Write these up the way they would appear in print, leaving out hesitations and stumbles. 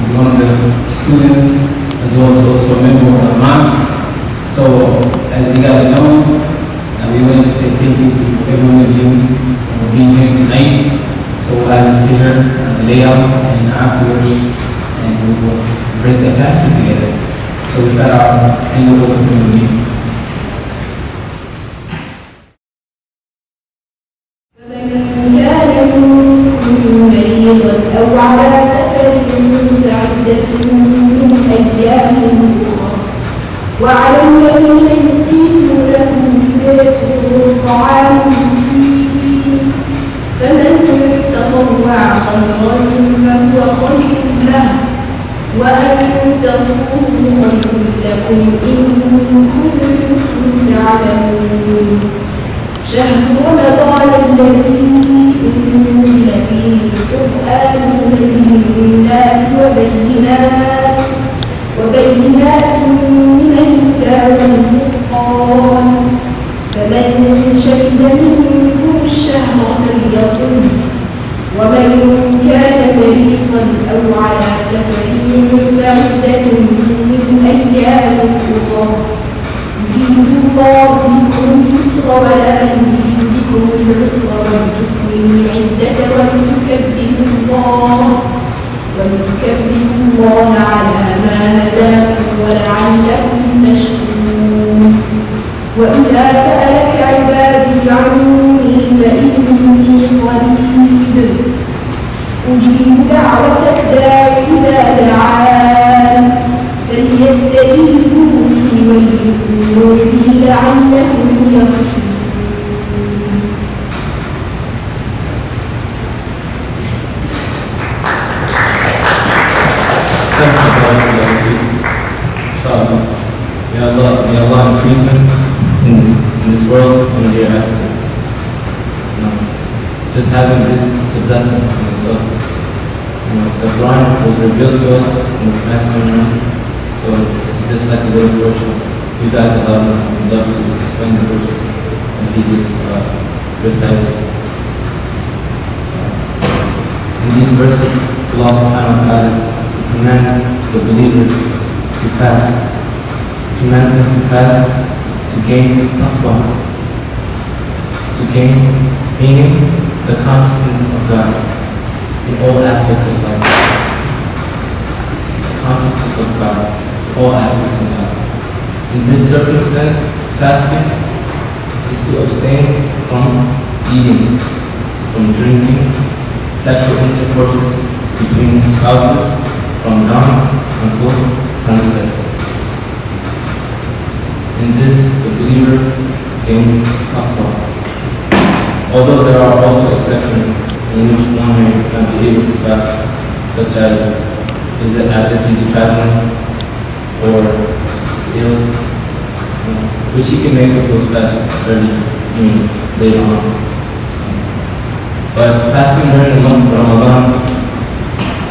He's one of the students, as well as also a member of the mosque. So, as you guys know, we wanted to say thank you to every one of you for being here tonight. So we'll have this dinner, the layout, and afterwards, and we will break the fasting together. So with that, I'll hand it over to the أو على سفر فعدة من أيام أخرى وعلى الذين يطيقونه فدية طعام مسكين فمن تطوع خيرا فهو خير له وأن تصوموا خير لكم إن كنتم تعلمون شهر رمضان الذي أنزل فيه القرآن هدى للناس وبينات من الهدى والفرقان فمن شهد منكم الشهر فليصم ومن كان مريضا أو على سفر فعدة من أيام أخرى يريد الله بكم اليسر ولا يريد بكم العسر ولتكملوا العدة ولتكبروا الله على ما هداكم ولعلكم تشكرون وإذا سألك عبادي عني فإني قريب أجيب دعوة الداع إذا دعان فليستجيبوا لي وليؤمنوا بي لعلهم يرشدون May Allah increase them in this world and the hereafter. Just having this is a blessing in itself. The Quran was revealed to us in this past month, so it's just like a little portion. You guys would love to explain the verses, and he just recited. In these verses, Allah subhanahu wa ta'ala commands the believers to fast. He commands them to fast to gain taqwa, to gain meaning, the consciousness of God in all aspects of life. The consciousness of God in all aspects of life. In this circumstance, fasting is to abstain from eating, from drinking, sexual intercourses between spouses from dawn until sunset. In this, the believer gains taqwa. Although there are also exceptions in which one may not be able to fast, such as is it as if he's traveling or is ill, which he can make up those fasts later on. But fasting during the month of Ramadan,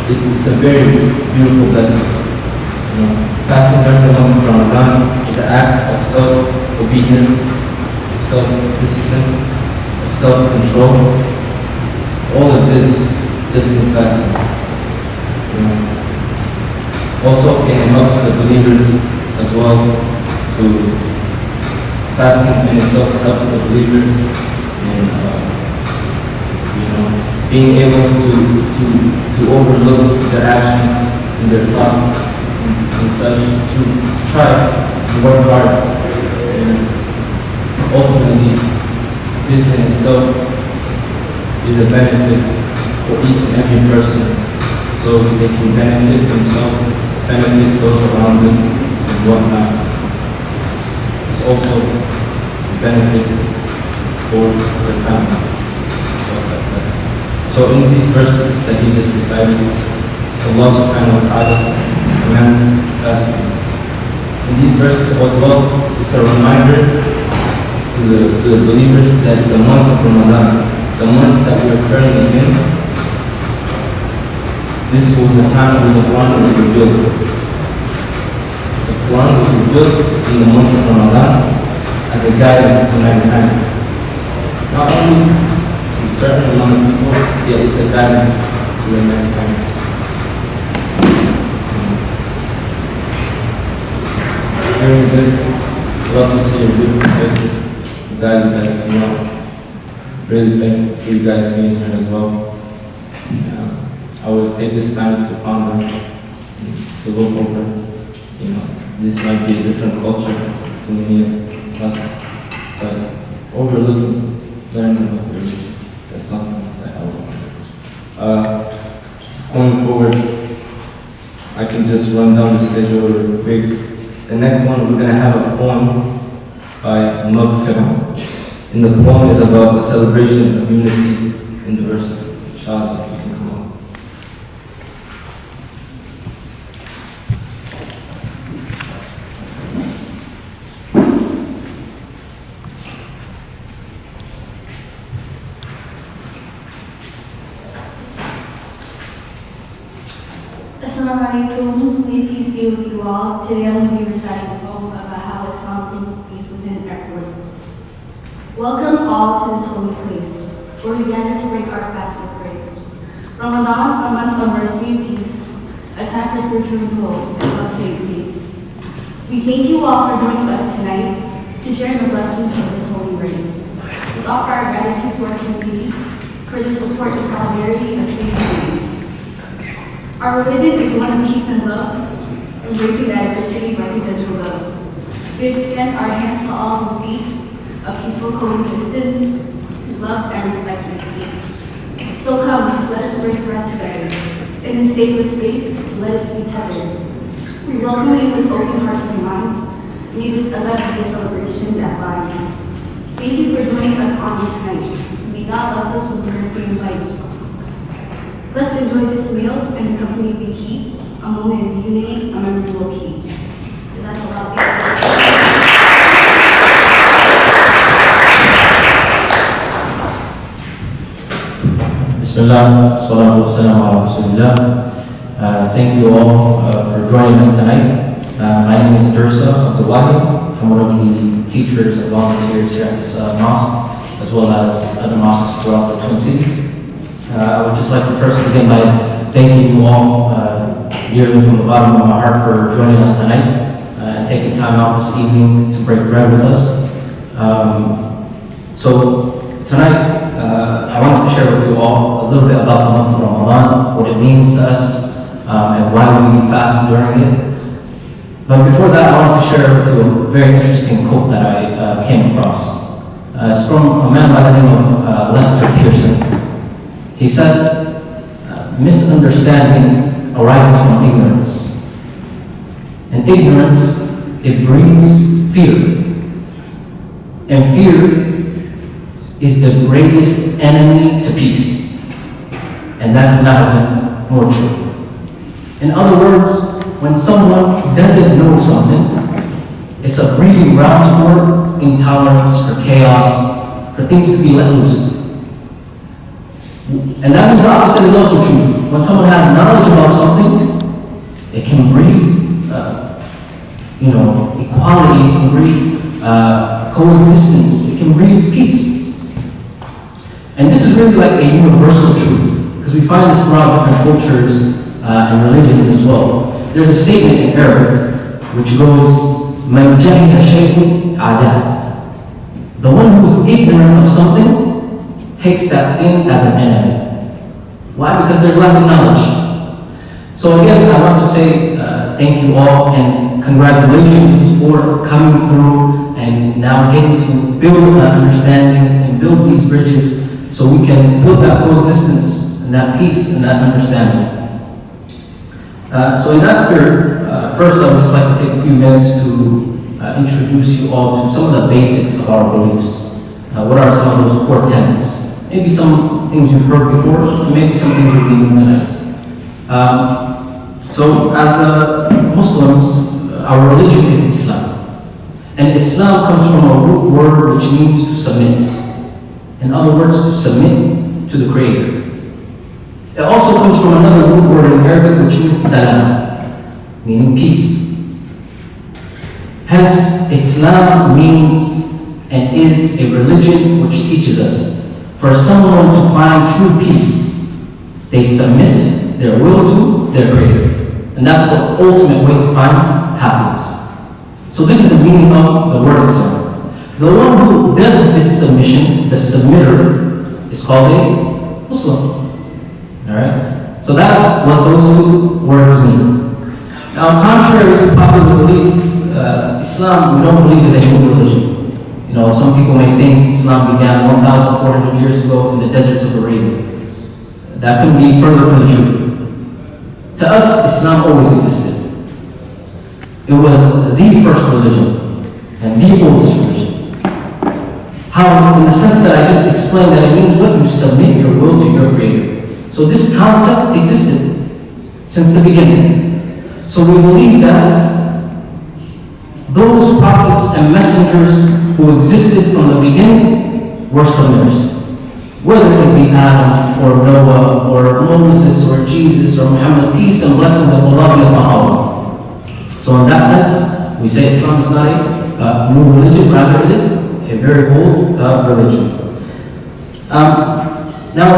it's a very beautiful blessing. Fasting during the month of Ramadan is an act of self-obedience, self-discipline, of self-control. All of this just in fasting. Also, it helps the believers as well to fasting in itself helps the believers in being able to overlook their actions and their thoughts and such, to try and work hard. And ultimately, this in itself is a benefit for each and every person, so they can benefit themselves, benefit those around them, and whatnot. It's also a benefit for their family. So in these verses that he just recited, Allah subhanahu wa ta'ala commands fasting. In these verses as well, it's a reminder to the believers that the month of Ramadan, the month that we are currently in, this was the time when the Quran was revealed. The Quran was revealed in the month of Ramadan as a guidance to mankind. Not only certain amount of people, yet it's a guidance to the mankind. enjoyed this. Love to see your beautiful faces. I'm glad you guys came out. Really thankful for you guys being here as well. I will take this time to ponder, to look over. This might be a different culture to many of us, but overlooking, learning about the religion, that's something that I want. Going forward, I can just run down the schedule real quick. The next one, we're going to have a poem by Maghfirah. And the poem is about a celebration of unity and diversity. Inshallah, you can come on. Assalamu alaikum. May peace be with you all. Today I'm going to be reciting a poem about how Islam brings peace within everyone. Welcome all to this holy place, where we gather to break our fast with grace. Ramadan, a month of mercy and peace, a time for spiritual renewal, to love to increase. We thank you all for joining us tonight to share in the blessings of this holy rain. We offer our gratitude to our community for their support and solidarity and community. Our religion is one of peace and love, embracing diversity like a gentle dove. We extend our hands to all who seek a peaceful coexistence, love and respect and speak. So come, let us break bread together. In this sacred space, let us be tethered. We welcome you with open hearts and minds. May this event be a celebration that binds. Thank you for joining us on this night. May God bless us with mercy and light. Let's enjoy this meal and the company we keep, a moment of unity, a memory we'll keep. Is that allowed? Bismillah, salatu wassalamu ala rasulillah. Thank you all for joining us tonight. My name is Dursa Abdulwahid. I'm one of the teachers and volunteers here at this mosque, as well as other mosques throughout the Twin Cities. I would just like to first begin by thanking you all dearly from the bottom of my heart for joining us tonight and taking time out this evening to break bread with us. So tonight, I wanted to share with you all a little bit about the month of Ramadan, what it means to us, and why we fast during it. But before that, I wanted to share with you a very interesting quote that I came across. It's from a man by the name of Lester Pearson. He said, misunderstanding arises from ignorance. And ignorance, it breeds fear. And fear is the greatest enemy to peace. And that could not have been more true. In other words, when someone doesn't know something, it's a breeding ground for intolerance, for chaos, for things to be let loose. And that means the opposite is also true. When someone has knowledge about something, it can breed, equality, it can breed coexistence, it can breed peace. And this is really like a universal truth, because we find this throughout different cultures and religions as well. There's a statement in Arabic which goes, "Man jahila shay'un ada." The one who's ignorant of something takes that thing as an enemy. Why? Because there's lack of knowledge. So again, I want to say thank you all and congratulations for coming through and now getting to build that understanding and build these bridges so we can build that coexistence and that peace and that understanding. So in that spirit, first I would just like to take a few minutes to introduce you all to some of the basics of our beliefs. What are some of those core tenets? Maybe some things you've heard before, and maybe some things you'll be learning tonight. So as Muslims, our religion is Islam. And Islam comes from a root word which means to submit. In other words, to submit to the Creator. It also comes from another root word in Arabic which means salam, meaning peace. Hence, Islam means and is a religion which teaches us for someone to find true peace, they submit their will to their Creator. And that's the ultimate way to find happiness. So So this is the meaning of the word Islam. The one who does this submission, the submitter, is called a Muslim. Alright? So that's what those two words mean. Now, contrary to popular belief, Islam, we don't believe is a new religion. You know, some people may think Islam began 1,400 years ago in the deserts of Arabia. That couldn't be further from the truth. To us, Islam always existed. It was the first religion and the oldest religion. How, in the sense that I just explained, that it means what? You submit your will to your Creator. So this concept existed since the beginning. So we believe that those prophets and messengers who existed from the beginning were submitters. Whether it be Adam or Noah or Moses or Jesus or Muhammad, peace and blessings of Allah be upon all. So in that sense, we say Islam is not a new religion, rather it is a very old religion. Now,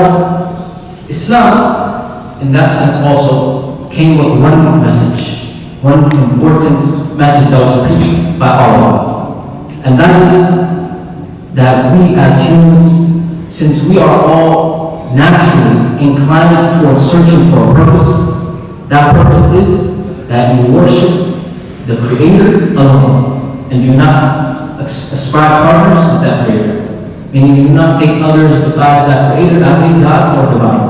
Islam, in that sense also, came with one message, one important message that was preached by Allah. And that is that we as humans, since we are all naturally inclined towards searching for a purpose, that purpose is that you worship the Creator alone, and do not ascribe partners with that Creator. Meaning you do not take others besides that Creator as a God or divine.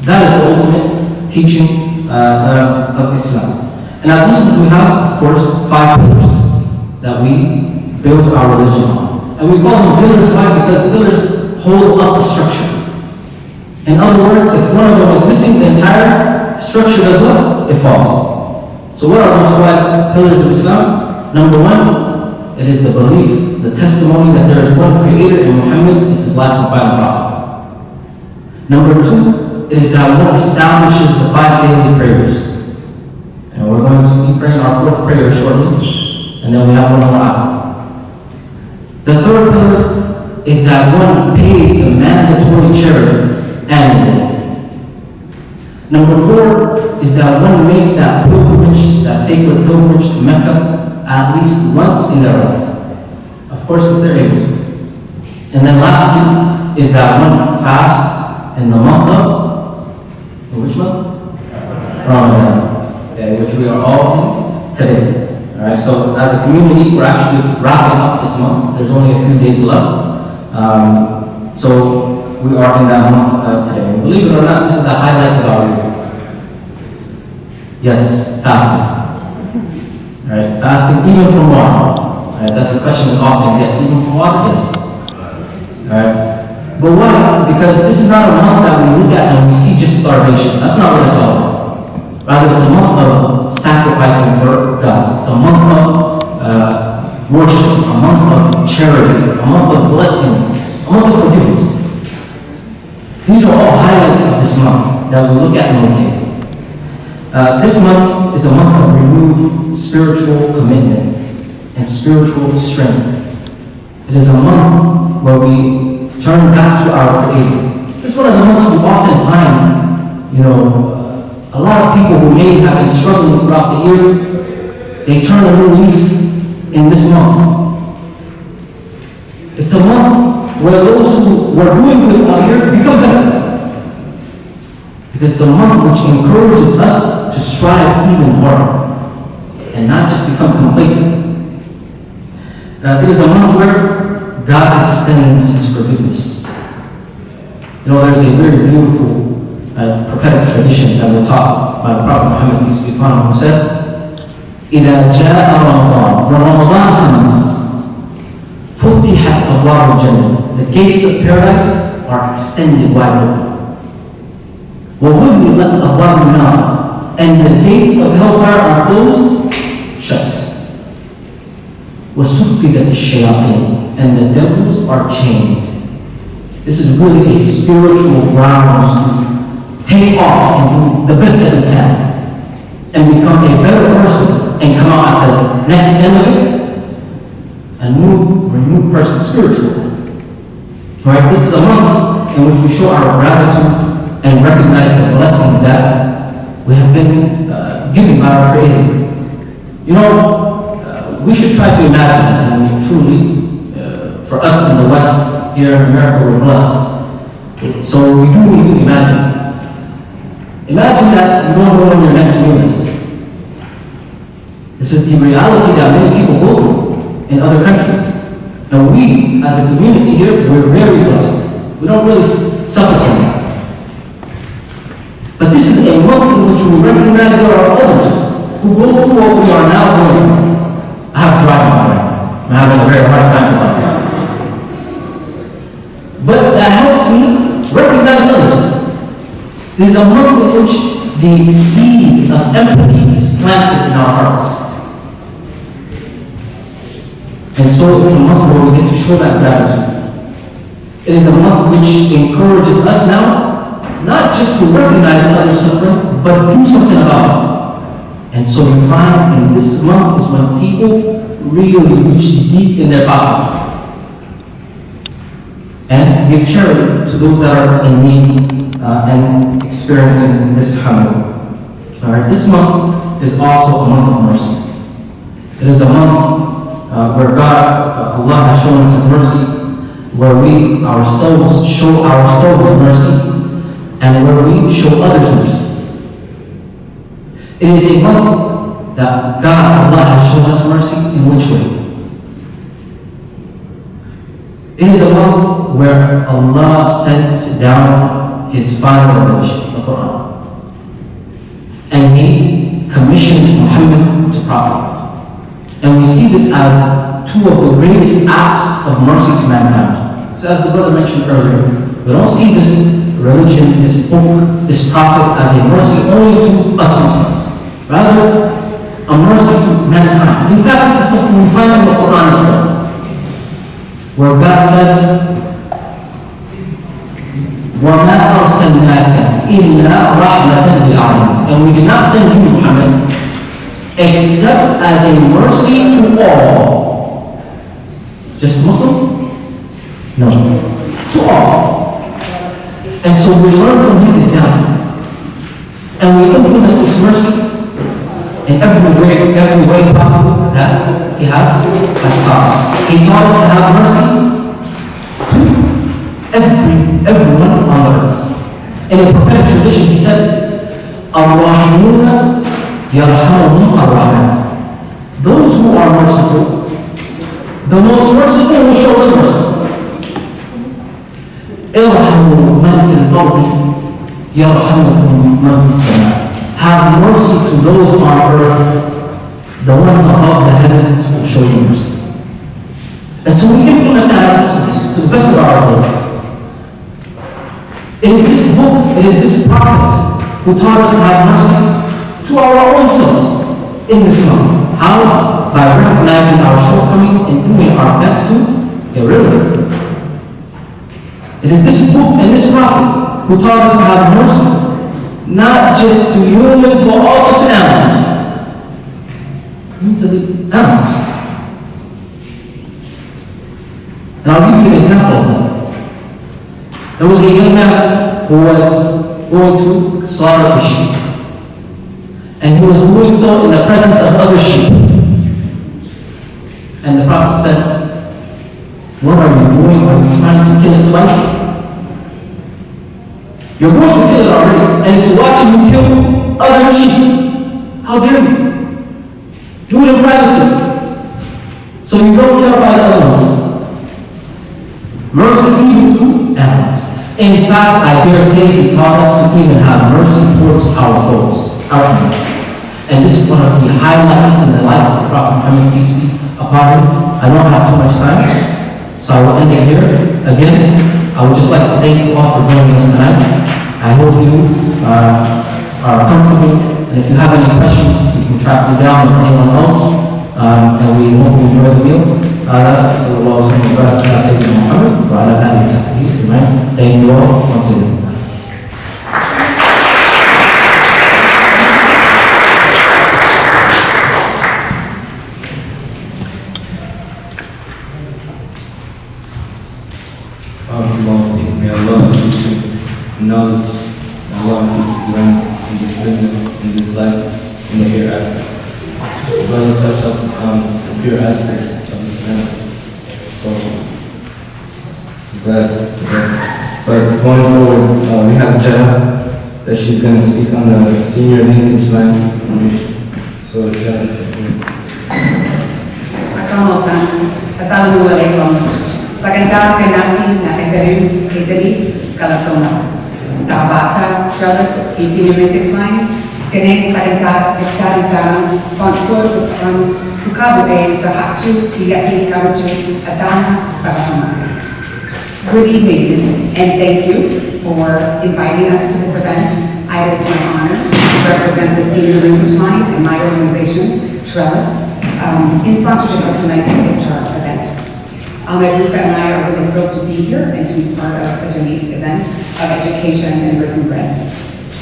That is the ultimate teaching of Islam. And as Muslims, we have, of course, 5 pillars that we build our religion on. And we call them pillars. Why? Because pillars hold up a structure. In other words, if one of them is missing, the entire structure does what? It falls. So what are those 5 pillars of Islam? Number 1, it is the belief, the testimony that there is one Creator and Muhammad is his last and final prophet. Number 2, it is that one establishes the 5 daily prayers. And we're going to be praying our 4th prayer shortly, and then we have one more after. The 3rd pillar is that one pays the mandatory charity annually. Number 4 is that one makes that pilgrimage, that sacred pilgrimage to Mecca at least once in their life. Of course, if they're able to. And then lastly is that one fasts in the month of, which month? Ramadan. Okay, which we are all in today. Alright, so as a community, we're actually wrapping up this month. There's only a few days left. So we are in that month today. And believe it or not, this is the highlight of our year. Yes, fasting. Alright, fasting even from water. Alright, that's a question we often get. Even from water? Yes. Alright. But why? Because this is not a month that we look at and we see just starvation. That's not what it's all about. Rather, it's a month of sacrificing for God. It's a month of worship, a month of charity, a month of blessings, a month of forgiveness. These are all highlights of this month that we look at and we take. This month is a month of renewed spiritual commitment and spiritual strength. It is a month where we turn back to our Creator. This is one of the months we often find, a lot of people who may have been struggling throughout the year, they turn a new leaf in this month. It's a month where those who were doing good all year become better. Because it's a month which encourages us to strive even harder and not just become complacent. It is a month where God extends His forgiveness. There's a very beautiful prophetic tradition that we're taught by the Prophet Muhammad, peace be upon him, who said, إِذَا جَاءَ رَمَضَانَ, when Ramadan comes, فُتِحَتْ أَبْوَابُ الْجَنَّةِ, the gates of paradise are extended wide open. وَغُلِّقَتْ أَبْوَابُ النَّارِ, and the gates of hellfire are closed, shut. وَسُفِّدَتِ الشَّيَاطِينَ, and the devils are chained. This is really a spiritual grounds to take off and do the best that we can and become a better person and come out at the next end of it a new, renewed person spiritually. Alright, this is a month in which we show our gratitude and recognize the blessings that we have been given by our Creator. we should try to imagine, and truly, for us in the West, here in America, we're blessed. So we do need to imagine. Imagine that you don't know when your next meal is. This is the reality that many people go through in other countries. And we, as a community here, we're very blessed. We don't really suffer from that. But this is a month in which we recognize there are others who go through what we are now going through. I have dry mouth right now. I'm having a very hard time to talk about it. But that helps me recognize others. This is a month in which the seed of empathy is planted in our hearts. And so it's a month where we get to show that gratitude. It is a month which encourages us now, not just to recognize others' suffering, but do something about it. And so you find in this month is when people really reach deep in their pockets and give charity to those that are in need and experiencing this hunger. Alright, this month is also a month of mercy. It is a month where God, Allah has shown us His mercy, where we ourselves show ourselves mercy, and where we show others mercy. It is a month that God, Allah has shown us mercy in which way? It is a month where Allah sent down His final revelation, the Quran. And He commissioned Muhammad to prophet. And we see this as two of the greatest acts of mercy to mankind. So as the brother mentioned earlier, we don't see this religion, this book, this prophet as a mercy only to us Muslims. Rather, a mercy to mankind. In fact, this is something we find in the Quran itself, where God says, وَمَا أَرْسَلْنَاكَ إِلَّا رَحْمَةً لِلْعَالَمِينَ. And we did not send you, Muhammad, except as a mercy to all. Just Muslims? No. To all. And so we learn from his example. And we implement this mercy in every way possible that he has taught us. He taught us to have mercy to everyone on the earth. In a prophetic tradition, he said, Ar-Rahimuna yarhamuhum ar-Rahman. Those who are merciful, the most merciful will show them mercy. Irhamu man fil ardi yarhamukum man fis sama. Have mercy to those on earth, the one above the heavens will show you mercy. And so we implement that as Muslims to the best of our abilities. It is this book, it is this prophet who taught us to have mercy to our own selves in this month. How? By recognizing our shortcomings and doing our best to get rid of it. It is this book and this prophet who taught us to have mercy, not just to humans, but also to animals. Even to the animals. And I'll give you an example of that. There was a young man who was going to slaughter a sheep. And he was doing so in the presence of other sheep. And the Prophet said, what are you doing? Are you trying to kill it twice? You're going to kill it already, and it's watching you kill other sheep. How dare you? Do it in privacy, so you don't terrify the other ones. Mercy even to animals. In fact, I dare say he taught us to even have mercy towards our foes, our enemies. And this is one of the highlights in the life of the Prophet Muhammad, peace be upon him. I don't have too much time, so I will end it here. Again, I would just like to thank you all for joining us tonight. I hope you are comfortable, and if you have any questions, you can track me down or anyone else, and we hope you enjoy the meal. صلى الله عليه وسلم على سيدنا محمد وعلى آله وصحبه أجمعين. Thank you all once again. May Allah increase you in knowledge, and Allah increase His ranks in this business, in this life, in the hereafter. Brother touched up pure aspects of Islam. So, but going forward, we have Jada, that she's going to speak on the senior linkage line information. So, Jada. Assalamualaikum. Sagantar kenati na eberim kisedi kalatono. Tabata trellis kisini linkage line. Kene sagantar ektarita sponsor kukabuke tahachu kiyaki kabuchu adana kalatono. Good evening and thank you for inviting us to this event. It is my honor to represent the senior linkage line and my organization, Trellis, in sponsorship of tonight's Iftar event. Ahmed Rusa and I are really thrilled to be here and to be part of such a neat event of education and written bread.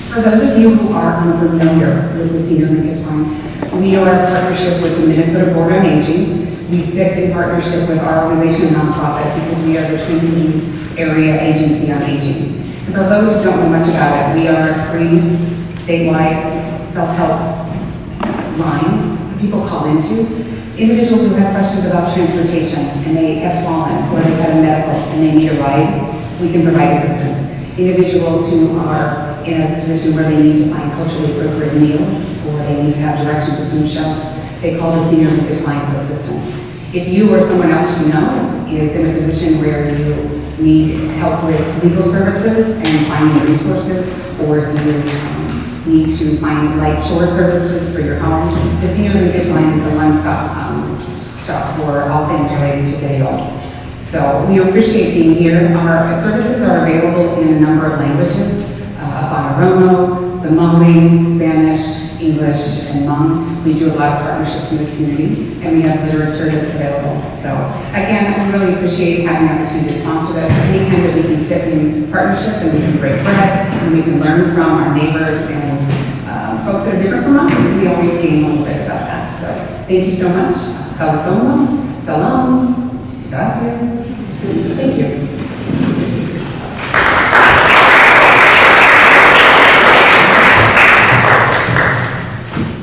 For those of you who are unfamiliar with the Senior Linkage Line, we are a partnership with the Minnesota Board on Aging. We sit in partnership with our organization, a nonprofit, because we are the Twin Cities Area Agency on Aging. And for those who don't know much about it, we are a free, statewide self-help line people call into. Individuals who have questions about transportation and they have fallen or they've had a medical and they need a ride, we can provide assistance. Individuals who are in a position where they need to find culturally appropriate meals or they need to have direction to food shelves, they call the Senior Linkage Line for assistance. If you or someone else you know is in a position where you need help with legal services and finding resources, or if you need to find light shore services for your home, the Senior Linkage Line is the one-stop shop for all things related to video. So we appreciate being here. Our services are available in a number of languages, Afan-Oromo, Somali, Spanish, English, and Hmong. We do a lot of partnerships in the community, and we have literature that's available. So again, we really appreciate having the opportunity to sponsor this. Anytime that we can sit in partnership and we can break bread and we can learn from our neighbors and folks that are different from us, we always gain a little bit about that. So thank you so much. Kawatomo, salam, gracias. Thank you.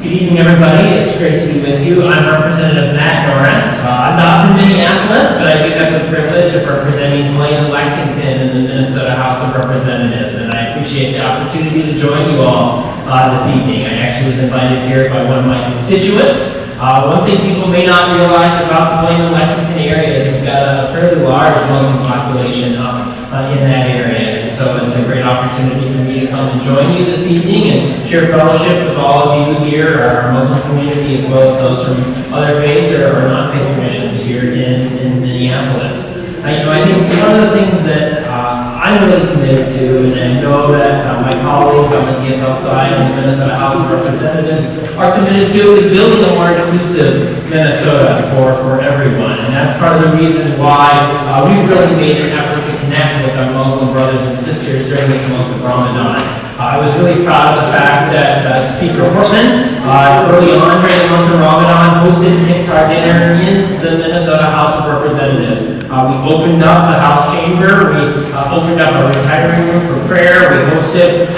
Good evening, everybody. It's great to be with you. I'm Representative Matt Norris. I'm not from Minneapolis, but I do have the privilege of representing Blaine and Lexington in the Minnesota House of Representatives, and I appreciate the opportunity to join you all this evening. I actually was invited here by one of my constituents. One thing people may not realize about the Blaine and Lexington area is we've got a fairly large Muslim population in that area. And so it's a great opportunity for me to come and join you this evening and share fellowship with all of you here, our Muslim community, as well as those from other faiths or non-faith traditions here in Minneapolis. I think one of the things that I'm really committed to, and I know that my colleagues on the DFL side and the Minnesota House of Representatives are committed to, is building a more inclusive Minnesota for everyone. And that's part of the reason why we've really made an effort to connect with our Muslim brothers and sisters during this month of Ramadan. I was really proud of the fact that Speaker Hortman, early on during the month of Ramadan, hosted an Iftar dinner in the Minnesota House of Representatives. We opened up the House chamber, we opened up a retiring room for prayer, we hosted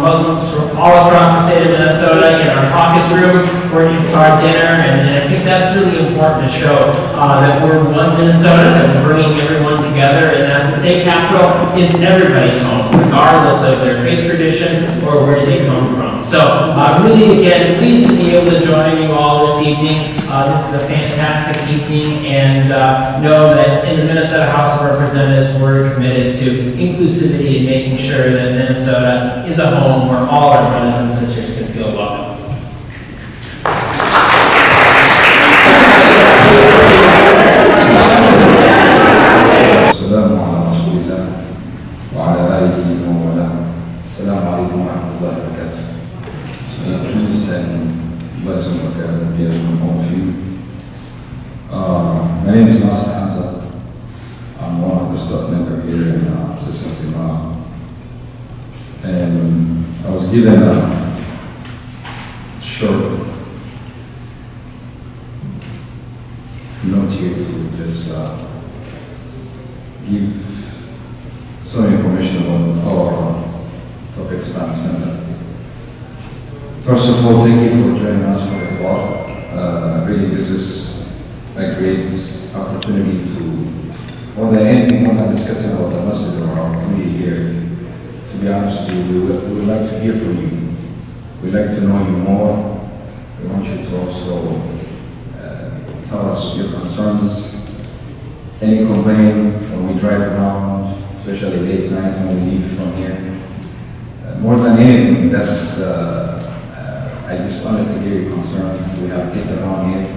Muslims from all across the state of Minnesota in our caucus room for an Iftar dinner, and I think that's really important to show that we're one Minnesota, that we're bringing everyone together, and that the state capitol is everybody's home, regardless of their faith tradition or where they come from. So really, again, pleased to be able to join you all this evening. This is a fantastic evening, and know that in the Minnesota House of Representatives, we're committed to inclusivity and making sure that Minnesota is a home where all our brothers and sisters can feel welcome. السلام على رسول الله وعلى آله ومن والاه. السلام عليكم ورحمة الله وبركاته. Peace and blessing of God be upon all of you. My name is Nasser Hamza. I'm one of the staff members here in Assistance Imam. And I was given a short note here to just give some information about our Tawfiq Islamic Center. First of all, thank you for joining us for Iftar. Really, this is that creates opportunity to, more than anything, more than discussing about the masjid or our community here, to be honest with you, we would like to hear from you. We'd like to know you more. We want you to also tell us your concerns, any complaint when we drive around, especially late night when we leave from here. More than anything, that's I just wanted to hear your concerns. We have kids around here.